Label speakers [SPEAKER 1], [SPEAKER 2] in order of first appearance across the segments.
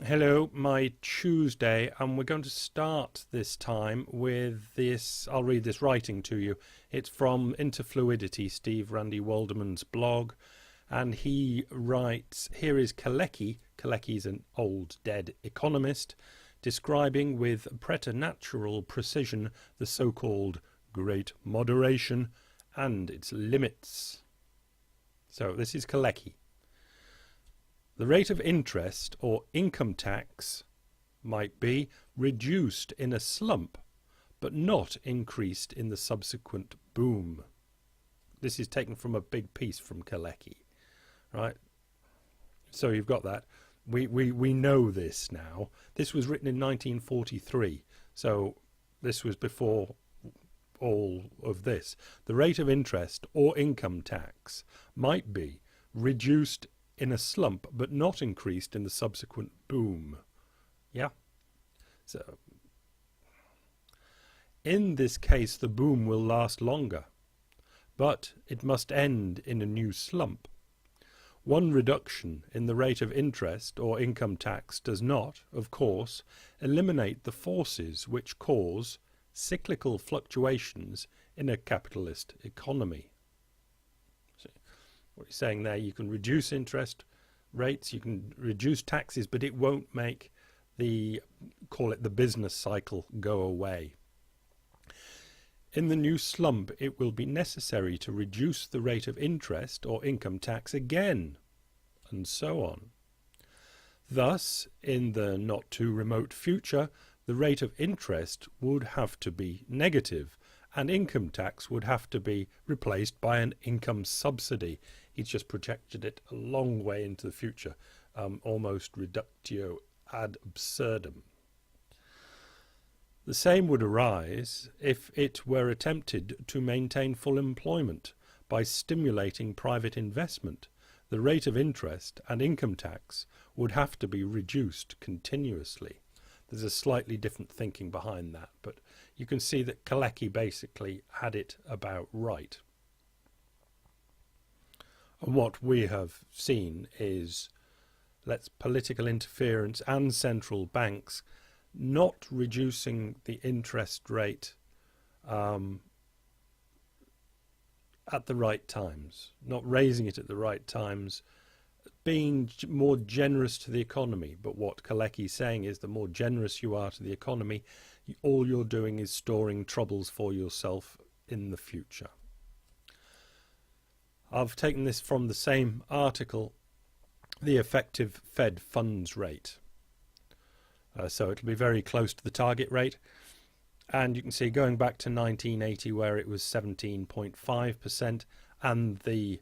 [SPEAKER 1] Hello, my Tuesday, and we're going to start this time with this. I'll read this writing to you. It's from Interfluidity, Steve Randy Walderman's blog, and he writes, here is Kalecki. Kalecki's an old dead economist, describing with preternatural precision the so-called Great Moderation and its limits. So this is Kalecki. The rate of interest or income tax might be reduced in a slump, but not increased in the subsequent boom. This is taken from a big piece from Kalecki, right? So you've got that. We know this now. This was written in 1943, so this was before all of this. The rate of interest or income tax might be reduced in a slump, but not increased in the subsequent boom. Yeah? So, in this case, the boom will last longer, but it must end in a new slump. One reduction in the rate of interest or income tax does not, of course, eliminate the forces which cause cyclical fluctuations in a capitalist economy. What he's saying there, you can reduce interest rates, you can reduce taxes, but it won't make the, call it the business cycle, go away. In the new slump, it will be necessary to reduce the rate of interest or income tax again, and so on. Thus, in the not too remote future, the rate of interest would have to be negative, and income tax would have to be replaced by an income subsidy. He's just projected it a long way into the future, almost reductio ad absurdum. The same would arise if it were attempted to maintain full employment by stimulating private investment. The rate of interest and income tax would have to be reduced continuously. There's a slightly different thinking behind that, but you can see that Kalecki basically had it about right. And what we have seen is political interference and central banks not reducing the interest rate at the right times, not raising it at the right times, being more generous to the economy. But what Kalecki is saying is the more generous you are to the economy, all you're doing is storing troubles for yourself in the future. I've taken this from the same article, the effective Fed funds rate. So it'll be very close to the target rate. And you can see going back to 1980 where it was 17.5%, and the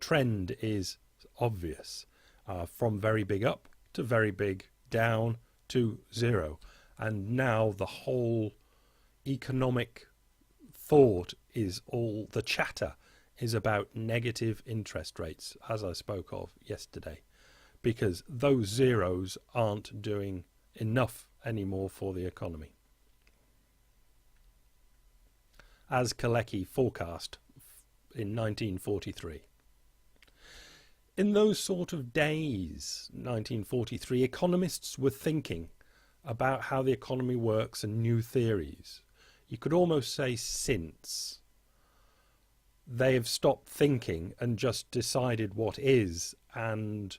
[SPEAKER 1] trend is obvious, from very big up to very big down to zero. And now the whole economic thought is, all the chatter is about negative interest rates, as I spoke of yesterday, because those zeros aren't doing enough anymore for the economy, as Kalecki forecast in 1943. In those sort of days, 1943, economists were thinking about how the economy works and new theories. You could almost say since they have stopped thinking and just decided what is and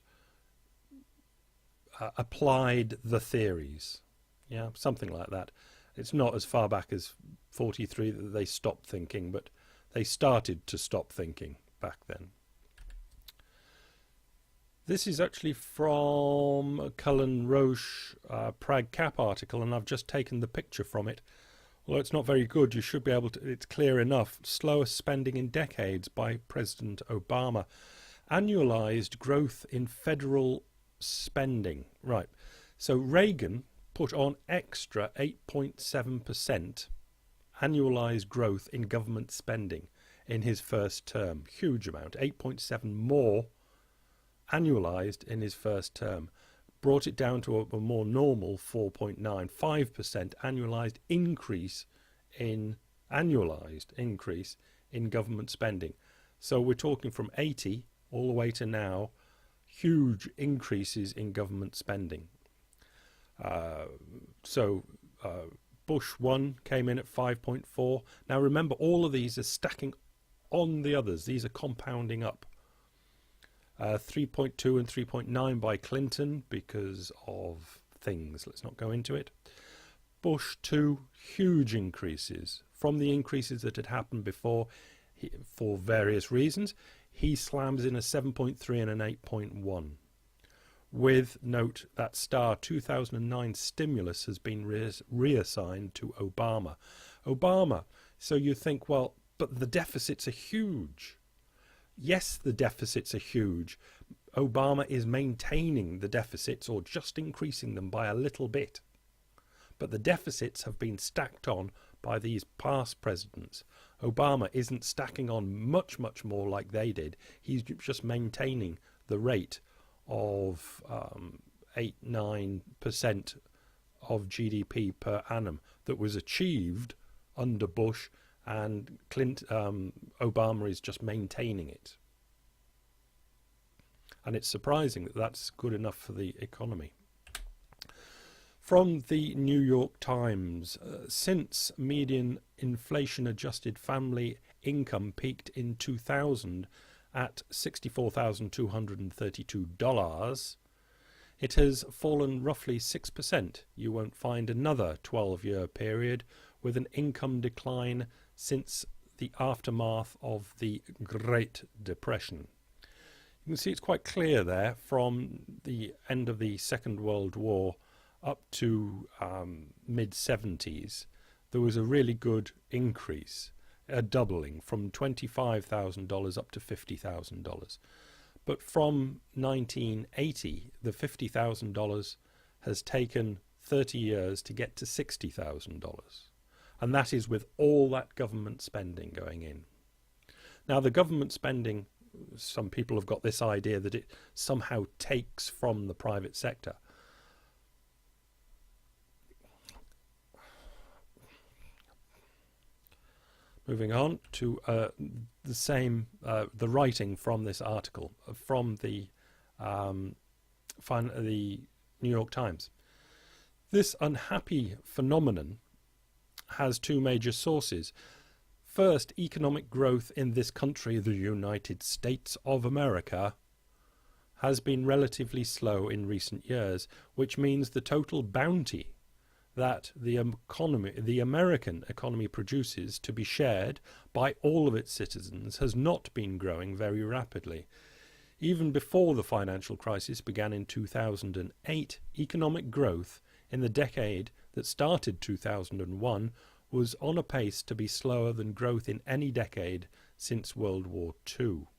[SPEAKER 1] applied the theories. Yeah, something like that. It's not as far back as 43 that they stopped thinking, but they started to stop thinking back then. This is actually from a Cullen Roche Prague Cap article, and I've just taken the picture from it. Although it's not very good, you should be able to, it's clear enough. Slowest spending in decades by President Obama. Annualized growth in federal spending. Right. So Reagan put on extra 8.7% annualized growth in government spending in his first term. Huge amount. 8.7 more annualized in his first term. Brought it down to a more normal 4.95% annualized increase in government spending. So we're talking from 80 all the way to now, huge increases in government spending. So Bush 1 came in at 5.4. Now remember, all of these are stacking on the others. These are compounding up. 3.2 and 3.9 by Clinton because of things. Let's not go into it. Bush 2, huge increases from the increases that had happened before for various reasons. He slams in a 7.3 and an 8.1. With, note, that star 2009 stimulus has been reassigned to Obama. So you think, well, but the deficits are huge. Yes, the deficits are huge. Obama is maintaining the deficits or just increasing them by a little bit. But the deficits have been stacked on by these past presidents. Obama isn't stacking on much more like they did. He's just maintaining the rate of 8-9% of GDP per annum that was achieved under Bush, and Obama is just maintaining it. And it's surprising that that's good enough for the economy. From the New York Times, since median inflation-adjusted family income peaked in 2000 at $64,232, it has fallen roughly 6%. You won't find another 12-year period with an income decline since the aftermath of the Great Depression. You can see it's quite clear there from the end of the Second World War up to mid-70s. There was a really good increase, a doubling from $25,000 up to $50,000. But from 1980, the $50,000 has taken 30 years to get to $60,000. And that is with all that government spending going in. Now, the government spending, some people have got this idea that it somehow takes from the private sector. Moving on to the writing from this article from the New York Times. This unhappy phenomenon has two major sources. First, economic growth in this country, the United States of America, has been relatively slow in recent years, which means the total bounty that the American economy produces to be shared by all of its citizens has not been growing very rapidly. Even before the financial crisis began in 2008, economic growth in the decade that started 2001 was on a pace to be slower than growth in any decade since World War II.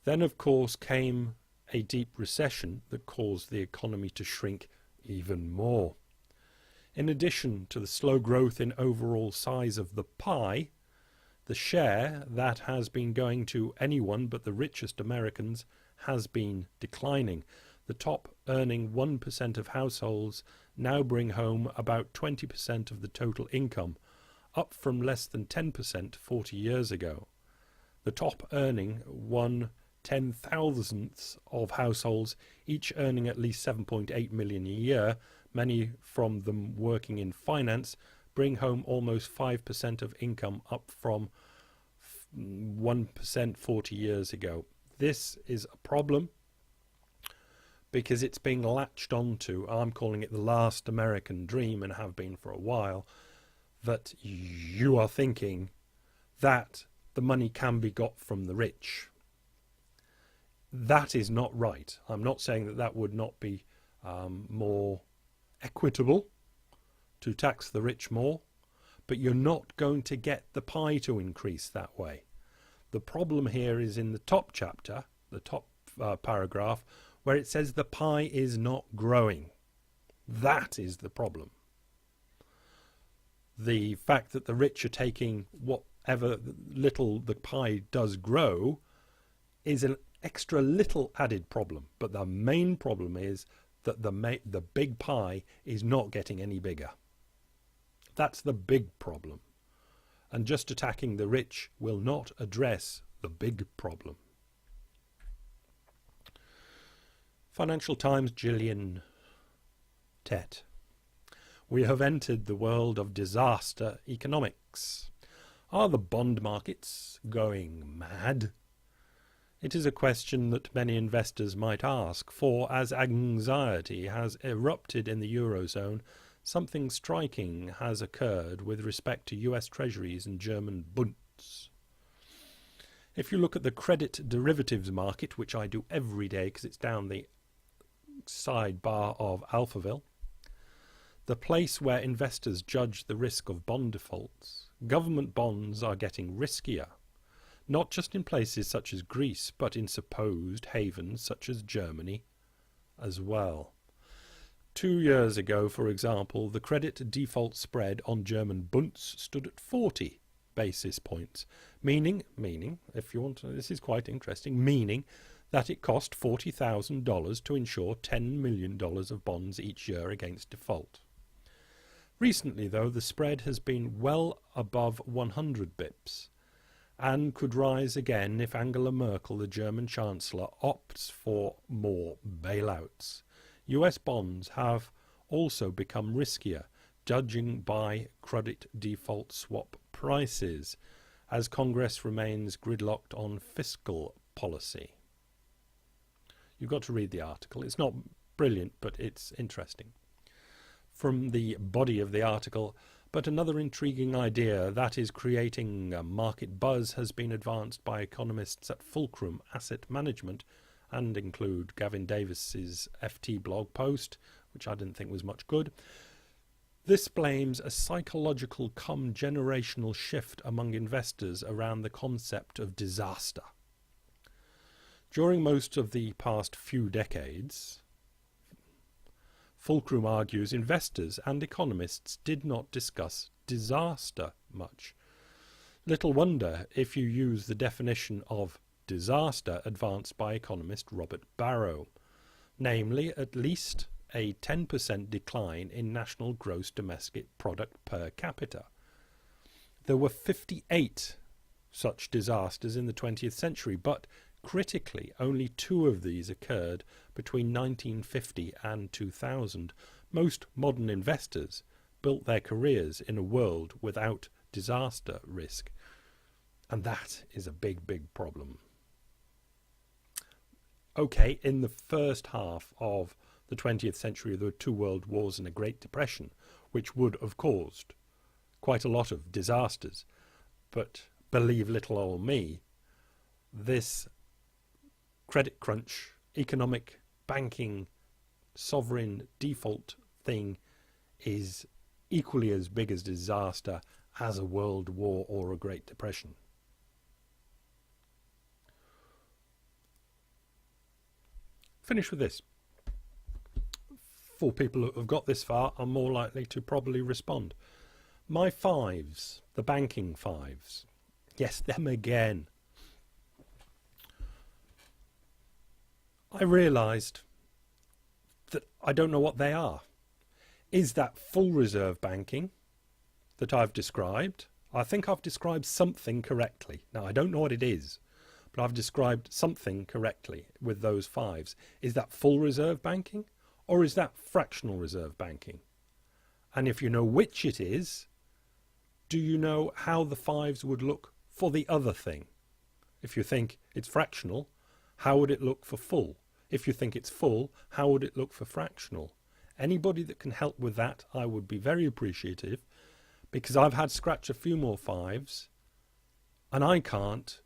[SPEAKER 1] Then, of course, came a deep recession that caused the economy to shrink even more. In addition to the slow growth in overall size of the pie, the share that has been going to anyone but the richest Americans has been declining. The top earning 1% of households now bring home about 20% of the total income, up from less than 10% 40 years ago. The top earning 1/10,000th of households, each earning at least $7.8 million a year, many from them working in finance, bring home almost 5% of income, up from 1% 40 years ago. This is a problem because it's being latched onto. I'm calling it the last American dream, and have been for a while, that you are thinking that the money can be got from the rich. That is not right. I'm not saying that that would not be more equitable to tax the rich more, but you're not going to get the pie to increase that way. The problem here is in the top chapter, the top paragraph, where it says the pie is not growing. That is the problem. The fact that the rich are taking whatever little the pie does grow is an extra little added problem, but the main problem is that the big pie is not getting any bigger. That's the big problem. And just attacking the rich will not address the big problem. Financial Times, Gillian. Tet. We have entered the world of disaster economics. Are the bond markets going mad? It is a question that many investors might ask, for as anxiety has erupted in the Eurozone, something striking has occurred with respect to US Treasuries and German Bunds. If you look at the credit derivatives market, which I do every day because it's down the sidebar of Alphaville, the place where investors judge the risk of bond defaults, government bonds are getting riskier, not just in places such as Greece, but in supposed havens such as Germany as well. 2 years ago, for example, the credit default spread on German Bunds stood at 40 basis points, meaning, if you want to, this is quite interesting, meaning that it cost $40,000 to insure $10 million of bonds each year against default. Recently, though, the spread has been well above 100 bips and could rise again if Angela Merkel, the German Chancellor, opts for more bailouts. US bonds have also become riskier, judging by credit default swap prices, as Congress remains gridlocked on fiscal policy. You've got to read the article. It's not brilliant, but it's interesting. From the body of the article, but another intriguing idea that is creating a market buzz has been advanced by economists at Fulcrum Asset Management and include Gavin Davis's FT blog post, which I didn't think was much good. This blames a psychological cum generational shift among investors around the concept of disaster. During most of the past few decades, Fulcrum argues investors and economists did not discuss disaster much. Little wonder if you use the definition of disaster advanced by economist Robert Barrow, namely at least a 10% decline in national gross domestic product per capita. There were 58 such disasters in the 20th century, but critically, only 2 of these occurred between 1950 and 2000. Most modern investors built their careers in a world without disaster risk. And that is a big, big problem. Okay, in the first half of the 20th century, there were 2 world wars and a Great Depression, which would have caused quite a lot of disasters. But believe little old me, this credit crunch, economic, banking, sovereign default thing is equally as big as disaster as a world war or a Great Depression. Finish with this. For people who have got this far are more likely to probably respond. My fives, the banking fives. Yes, them again. I realised that I don't know what they are. Is that full reserve banking that I've described? I think I've described something correctly. Now, I don't know what it is, but I've described something correctly with those fives. Is that full reserve banking or is that fractional reserve banking? And if you know which it is, do you know how the fives would look for the other thing? If you think it's fractional, how would it look for full? If you think it's full, how would it look for fractional? Anybody that can help with that, I would be very appreciative, because I've had to scratch a few more fives and I can't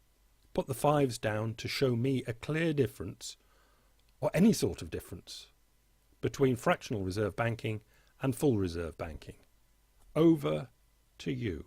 [SPEAKER 1] put the fives down to show me a clear difference or any sort of difference between fractional reserve banking and full reserve banking. Over to you.